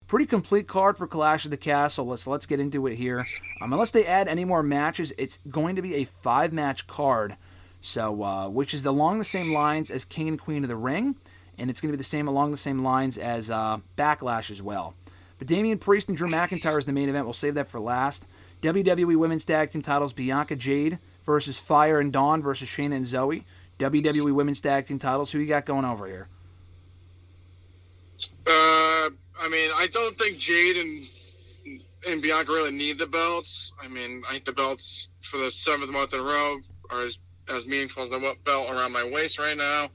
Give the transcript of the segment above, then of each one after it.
pretty complete card for Clash of the Castle. Let's get into it here. Unless they add any more matches, it's going to be a 5-match card, so which is along the same lines as King and Queen of the Ring, and it's going to be along the same lines as Backlash as well. But Damian Priest and Drew McIntyre is the main event. We'll save that for last. WWE Women's Tag Team titles, Bianca Jade versus Fire and Dawn versus Shayna and Zoe. WWE Women's Tag Team titles, who you got going over here? I don't think Jade and Bianca really need the belts. I think the belts for the 7th month in a row are as meaningful as the belt around my waist right now.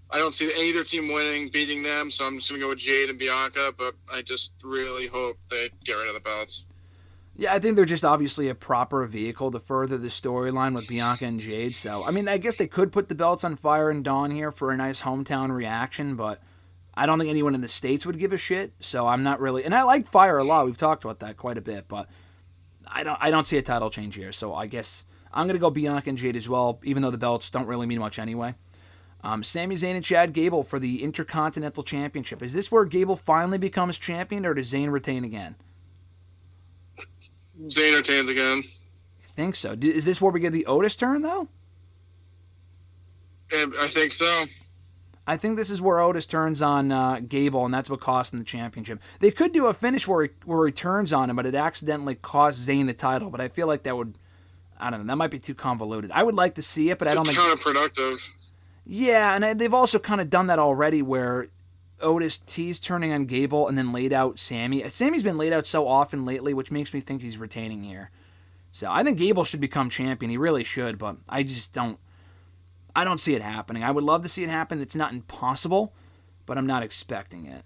I don't see either team beating them, so I'm just going to go with Jade and Bianca, but I just really hope they get rid of the belts. Yeah, I think they're just obviously a proper vehicle to further the storyline with Bianca and Jade, so, I guess they could put the belts on Fire and Dawn here for a nice hometown reaction, but I don't think anyone in the States would give a shit, so I'm not really, and I like Fire a lot, we've talked about that quite a bit, but I don't see a title change here, so I guess I'm going to go Bianca and Jade as well, even though the belts don't really mean much anyway. Sami Zayn and Chad Gable for the Intercontinental Championship. Is this where Gable finally becomes champion, or does Zayn retain again? Zayn retains again. I think so. Is this where we get the Otis turn, though? I think so. I think this is where Otis turns on Gable, and that's what cost him the championship. They could do a finish where he turns on him, but it accidentally cost Zayn the title. But I feel like that would, I don't know, that might be too convoluted. I would like to see it, but I don't think... It's counterproductive. Yeah, and they've also kind of done that already where Otis teased turning on Gable and then laid out Sami. Sami's been laid out so often lately, which makes me think he's retaining here. So I think Gable should become champion. He really should, but I don't see it happening. I would love to see it happen. It's not impossible, but I'm not expecting it.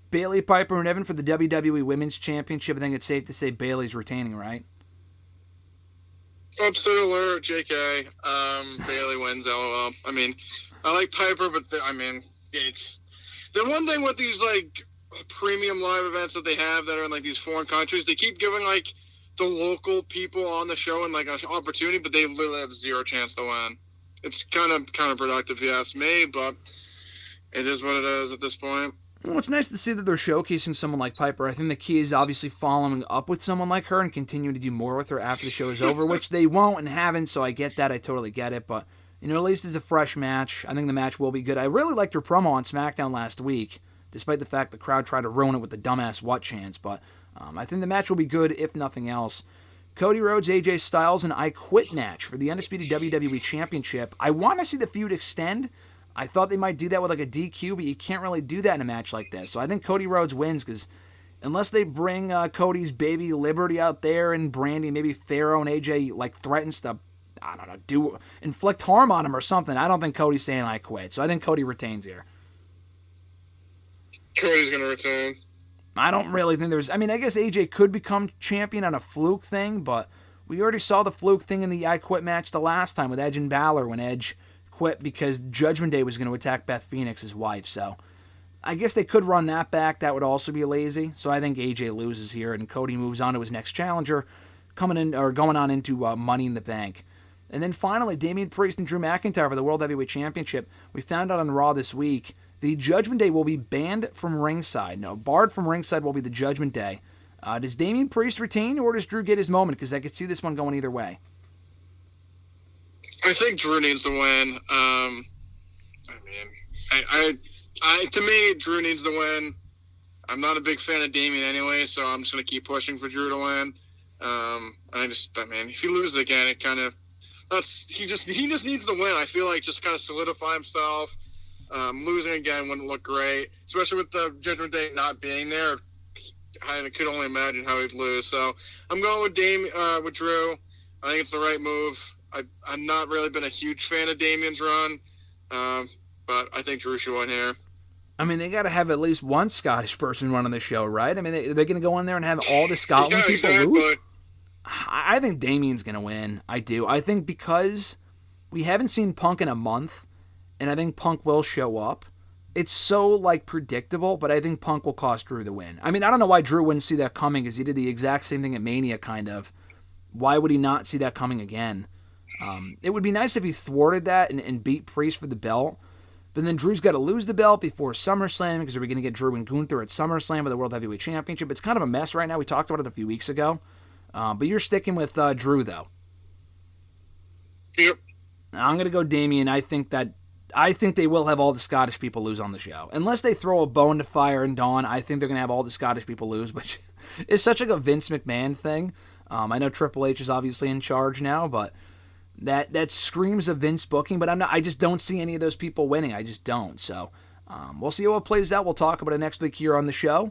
Bayley, Piper, and Evan for the WWE Women's Championship. I think it's safe to say Bayley's retaining, right? Upset alert, JK. Bayley wins, LOL. I like Piper, but it's the one thing with these premium live events that they have that are in these foreign countries. They keep giving the local people on the show and an opportunity, but they literally have zero chance to win. It's kind of counterproductive, if you ask me, but it is what it is at this point. Well, it's nice to see that they're showcasing someone like Piper. I think the key is obviously following up with someone like her and continuing to do more with her after the show is over, which they won't and haven't, so I get that. I totally get it, but, at least it's a fresh match. I think the match will be good. I really liked her promo on SmackDown last week, despite the fact the crowd tried to ruin it with the dumbass what chants, but I think the match will be good, if nothing else. Cody Rhodes, AJ Styles, and I Quit match for the Undisputed WWE Championship. I want to see the feud extend. I thought they might do that with a DQ, but you can't really do that in a match like this. So I think Cody Rhodes wins because unless they bring Cody's baby Liberty out there and Brandy, maybe Pharaoh and AJ threatens to, I don't know, inflict harm on him or something, I don't think Cody's saying I quit. So I think Cody retains here. Cody's going to retain. I don't really think there's... I guess AJ could become champion on a fluke thing, but we already saw the fluke thing in the I Quit match the last time with Edge and Balor when Edge quit because Judgment Day was going to attack Beth Phoenix, his wife, so I guess they could run that back. That would also be lazy, so I think AJ loses here and Cody moves on to his next challenger, going on into Money in the Bank. And then finally, Damian Priest and Drew McIntyre for the World Heavyweight Championship. We found out on Raw this week the Judgment Day will be banned from ringside. No, barred from ringside will be the Judgment Day. Does Damian Priest retain or does Drew get his moment? Because I could see this one going either way. I think Drew needs to win. To me, Drew needs to win. I'm not a big fan of Damian anyway, so I'm just going to keep pushing for Drew to win. If he loses again, it kind of he just needs to win. I feel like just kind of solidify himself. Losing again wouldn't look great, especially with the Judgment Day not being there. I could only imagine how he'd lose. So I'm going with Drew. I think it's the right move. I've not really been a huge fan of Damian's run, but I think Drew should win here. They got to have at least one Scottish person running the show, right? They're going to go in there and have all the Scotland people lose? I think Damian's going to win. I do. I think because we haven't seen Punk in a month, and I think Punk will show up, it's so, predictable, but I think Punk will cost Drew the win. I don't know why Drew wouldn't see that coming, because he did the exact same thing at Mania, kind of. Why would he not see that coming again? It would be nice if he thwarted that and beat Priest for the belt, But then Drew's got to lose the belt before SummerSlam, because are we going to get Drew and Gunther at SummerSlam for the World Heavyweight Championship? It's kind of a mess right now. We talked about it a few weeks ago. But you're sticking with Drew, though. Yep. I'm going to go Damian. I think they will have all the Scottish people lose on the show. Unless they throw a bone to Fire and Dawn, I think they're going to have all the Scottish people lose, which is such like a Vince McMahon thing. I know Triple H is obviously in charge now, but that screams of Vince booking, but I just don't see any of those people winning. I just don't. So we'll see how it plays out. We'll talk about it next week here on the show.